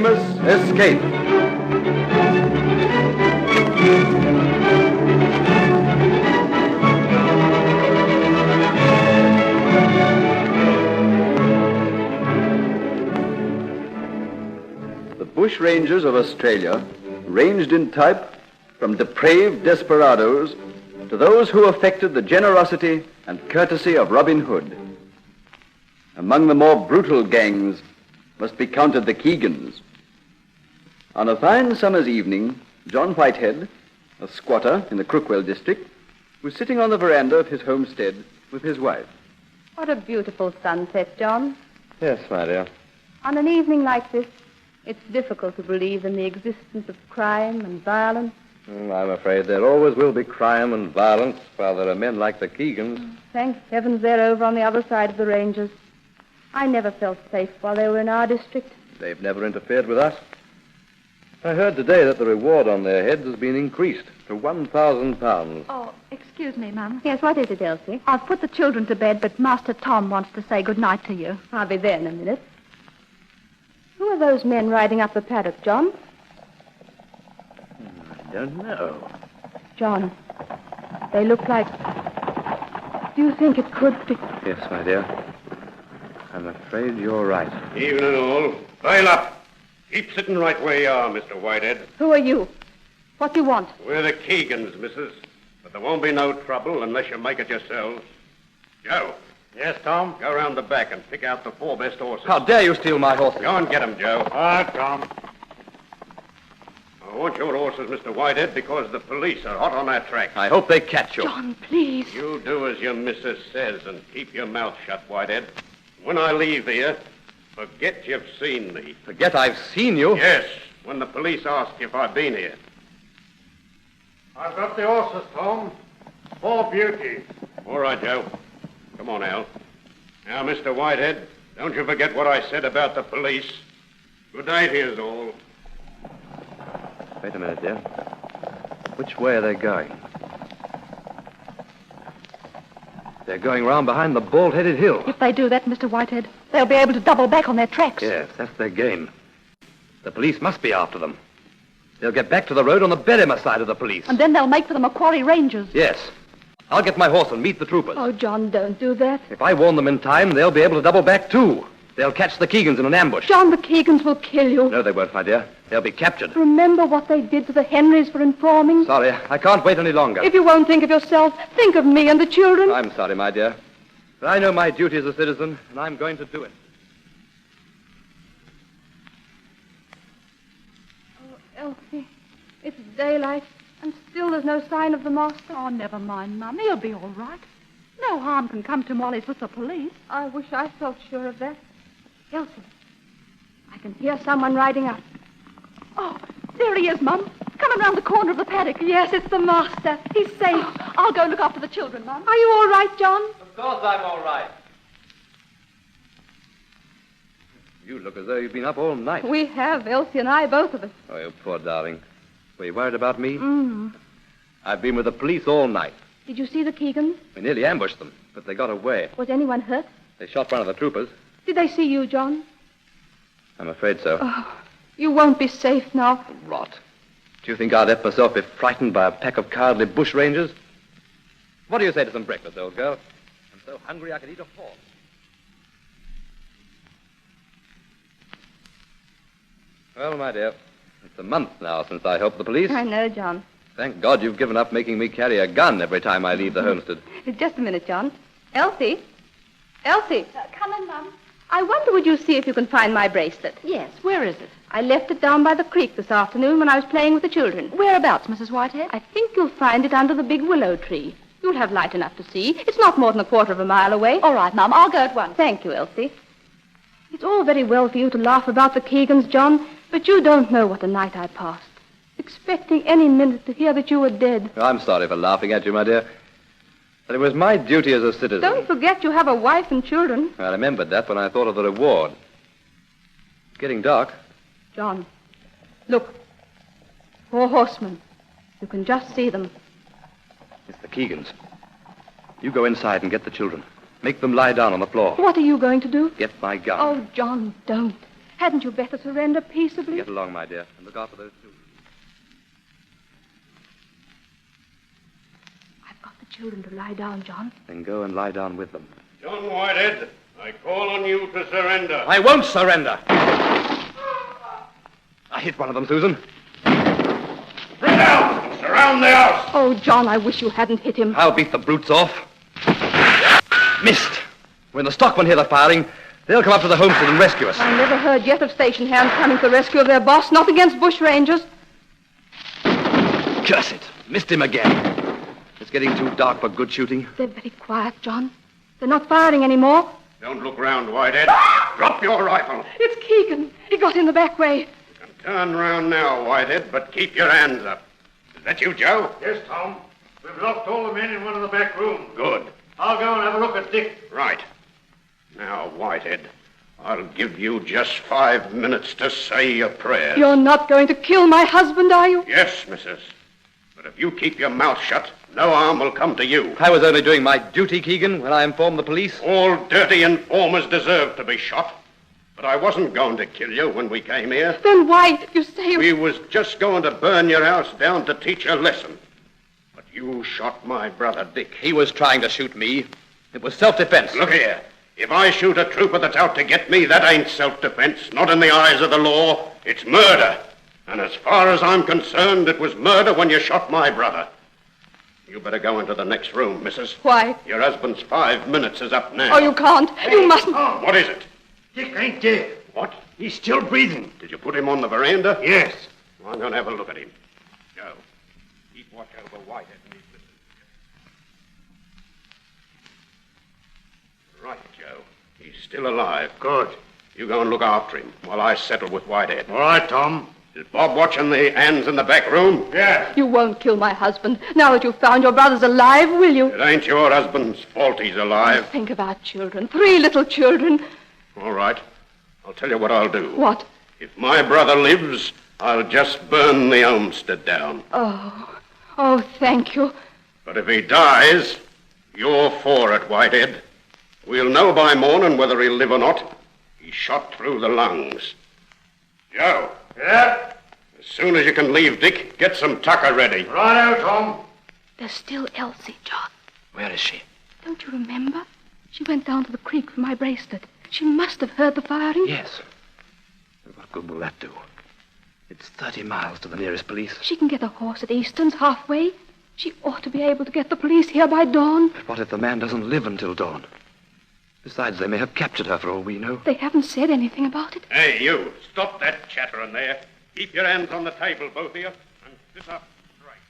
famous escape. The bushrangers of Australia ranged in type from depraved desperadoes to those who affected the generosity and courtesy of Robin Hood. Among the more brutal gangs must be counted the Keegans. On a fine summer's evening, John Whitehead, a squatter in the Crookwell district, was sitting on the veranda of his homestead with his wife. What a beautiful sunset, John. Yes, my dear. On an evening like this, it's difficult to believe in the existence of crime and violence. I'm afraid there always will be crime and violence while there are men like the Keegans. Thank heavens they're over on the other side of the ranges. I never felt safe while they were in our district. They've never interfered with us. I heard today that the reward on their heads has been increased to £1,000. Oh, excuse me, Mum. Yes, what is it, Elsie? I've put the children to bed, but Master Tom wants to say good night to you. I'll be there in a minute. Who are those men riding up the paddock, John? I don't know. John, they look like... Do you think it could be... Yes, my dear. I'm afraid you're right. Evening all. Bail up. Keep sitting right where you are, Mr. Whitehead. Who are you? What do you want? We're the Keegans, missus. But there won't be no trouble unless you make it yourselves. Joe. Yes, Tom? Go round the back and pick out the 4 best horses. How dare you steal my horses? Go and get 'em, Joe. All right, Tom. I want your horses, Mr. Whitehead, because the police are hot on our track. I hope they catch you. John, please. You do as your missus says and keep your mouth shut, Whitehead. When I leave here, forget you've seen me. Forget I've seen you? Yes, when the police ask if I've been here. I've got the horses, Tom. 4 beauties. All right, Joe. Come on, Al. Now, Mr. Whitehead, don't you forget what I said about the police. Good night, here's all. Wait a minute, dear. Which way are they going? They're going round behind the bald-headed hill. If they do that, Mr. Whitehead, they'll be able to double back on their tracks. Yes, that's their game. The police must be after them. They'll get back to the road on the Berrimer side of the police. And then they'll make for the Macquarie Rangers. Yes. I'll get my horse and meet the troopers. Oh, John, don't do that. If I warn them in time, they'll be able to double back, too. They'll catch the Keegans in an ambush. John, the Keegans will kill you. No, they won't, my dear. They'll be captured. Remember what they did to the Henrys for informing? Sorry, I can't wait any longer. If you won't think of yourself, think of me and the children. I'm sorry, my dear. But I know my duty as a citizen, and I'm going to do it. Oh, Elsie, it's daylight, and still there's no sign of the master. Oh, never mind, Mum. He'll be all right. No harm can come to him while he's with the police. I wish I felt sure of that. Elsie, I can hear someone riding up. Oh, there he is, Mum. Coming round the corner of the paddock. Yes, it's the master. He's safe. I'll go look after the children, Mum. Are you all right, John? Of course I'm all right. You look as though you've been up all night. We have, Elsie and I, both of us. Oh, you poor darling. Were you worried about me? Mm. I've been with the police all night. Did you see the Keegans? We nearly ambushed them, but they got away. Was anyone hurt? They shot one of the troopers. Did they see you, John? I'm afraid so. Oh, you won't be safe now. Rot. Do you think I'd let myself be frightened by a pack of cowardly bushrangers? What do you say to some breakfast, old girl? I'm so hungry I could eat a horse. Well, my dear, it's a month now since I helped the police. I know, John. Thank God you've given up making me carry a gun every time I leave the homestead. Just a minute, John. Elsie? Elsie? Come in, Mum. I wonder would you see if you can find my bracelet? Yes, where is it? I left it down by the creek this afternoon when I was playing with the children. Whereabouts, Mrs. Whitehead? I think you'll find it under the big willow tree. You'll have light enough to see. It's not more than a quarter of a mile away. All right, Mum. I'll go at once. Thank you, Elsie. It's all very well for you to laugh about the Keegans, John, but you don't know what a night I passed. Expecting any minute to hear that you were dead. I'm sorry for laughing at you, my dear. But it was my duty as a citizen. Don't forget you have a wife and children. I remembered that when I thought of the reward. It's getting dark. John, look. 4 horsemen. You can just see them. It's the Keegans. You go inside and get the children. Make them lie down on the floor. What are you going to do? Get my gun. Oh, John, don't. Hadn't you better surrender peaceably? Get along, my dear, and look after those two. I've got the children to lie down, John. Then go and lie down with them. John Whitehead, I call on you to surrender. I won't surrender. I hit one of them, Susan. Bring out! Surround the house! Oh, John, I wish you hadn't hit him. I'll beat the brutes off. Missed. When the stockmen hear the firing, they'll come up to the homestead and rescue us. I never heard yet of station hands coming to the rescue of their boss, not against bushrangers. Curse it. Missed him again. It's getting too dark for good shooting. They're very quiet, John. They're not firing anymore. Don't look round, Whitehead. Drop your rifle. It's Keegan. He got in the back way. You can turn round now, Whitehead, but keep your hands up. Is that you, Joe? Yes, Tom. We've locked all the men in one of the back rooms. Good. I'll go and have a look at Dick. Right. Now, Whitehead, I'll give you just 5 minutes to say your prayers. You're not going to kill my husband, are you? Yes, missus. But if you keep your mouth shut, no harm will come to you. I was only doing my duty, Keegan, when I informed the police. All dirty informers deserve to be shot. But I wasn't going to kill you when we came here. Then why did you say... We was just going to burn your house down to teach a lesson. But you shot my brother Dick. He was trying to shoot me. It was self-defense. Look here. If I shoot a trooper that's out to get me, that ain't self-defense. Not in the eyes of the law. It's murder. And as far as I'm concerned, it was murder when you shot my brother. You better go into the next room, missus. Why? Your husband's 5 minutes is up now. Oh, you can't. You mustn't. Tom, What is it? Dick ain't dead. What? He's still breathing. Did you put him on the veranda? Yes. Well, I'm going to have a look at him. Joe, keep watch over Whitehead and his missus. Right, Joe. He's still alive. Good. You go and look after him while I settle with Whitehead. All right, Tom. Is Bob watching the hands in the back room? Yes. You won't kill my husband. Now that you've found your brother's alive, will you? It ain't your husband's fault he's alive. Think of our children. 3 little children. All right. I'll tell you what I'll do. What? If my brother lives, I'll just burn the homestead down. Oh, thank you. But if he dies, you're for it, Whitehead. We'll know by morning whether he'll live or not. He's shot through the lungs. Joe. Yeah? As soon as you can leave, Dick, get some tucker ready. Right out, Tom. There's still Elsie, John. Where is she? Don't you remember? She went down to the creek for my bracelet. She must have heard the firing. Yes. What good will that do? It's 30 miles to the nearest police. She can get a horse at Easton's halfway. She ought to be able to get the police here by dawn. But what if the man doesn't live until dawn? Besides, they may have captured her for all we know. They haven't said anything about it. Hey, you, stop that chattering there. Keep your hands on the table, both of you, and sit up straight.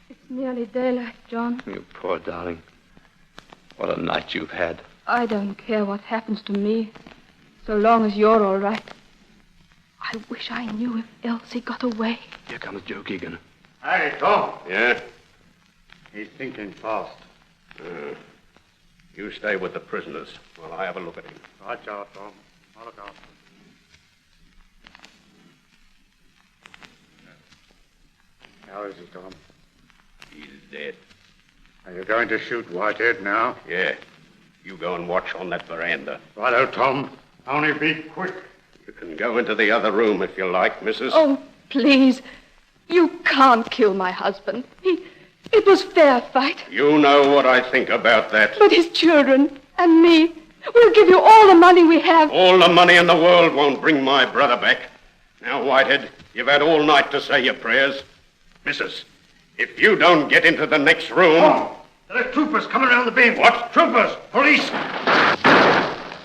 It's nearly daylight, John. You poor darling. What a night you've had. I don't care what happens to me, so long as you're all right. I wish I knew if Elsie got away. Here comes Joe Keegan. Hey, Tom. Yeah? He's thinking fast. You stay with the prisoners while I have a look at him. Right out, Tom. I'll look after him. How is he, Tom? He's dead. Are you going to shoot Whitehead now? Yeah. You go and watch on that veranda. Right out, Tom. Only be quick. You can go into the other room if you like, missus. Oh, please. You can't kill my husband. It was fair fight. You know what I think about that. But his children and me, we'll give you all the money we have. All the money in the world won't bring my brother back. Now, Whitehead, you've had all night to say your prayers. Missus, if you don't get into the next room... Tom, there are troopers coming around the bend. What? Troopers! Police!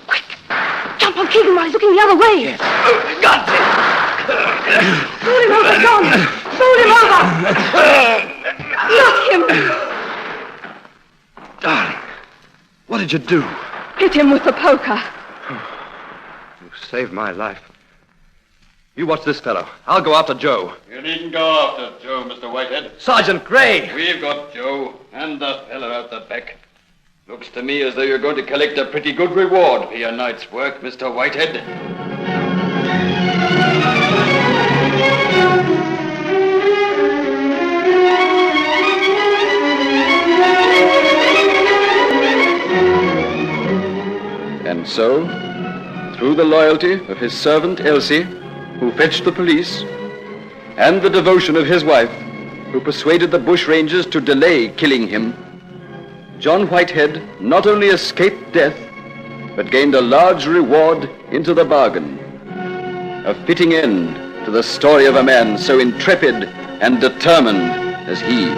Quick! Jump on Keegan while he's looking the other way. Yes. Got it! Pull him over, John! Pull him over! Not him! Darling, what did you do? Hit him with the poker. You saved my life. You watch this fellow. I'll go after Joe. You needn't go after Joe, Mr. Whitehead. Sergeant Gray! We've got Joe and the fellow out the back. Looks to me as though you're going to collect a pretty good reward for your night's work, Mr. Whitehead. And so, through the loyalty of his servant Elsie, who fetched the police, and the devotion of his wife, who persuaded the bushrangers to delay killing him, John Whitehead not only escaped death, but gained a large reward into the bargain. A fitting end to the story of a man so intrepid and determined as he.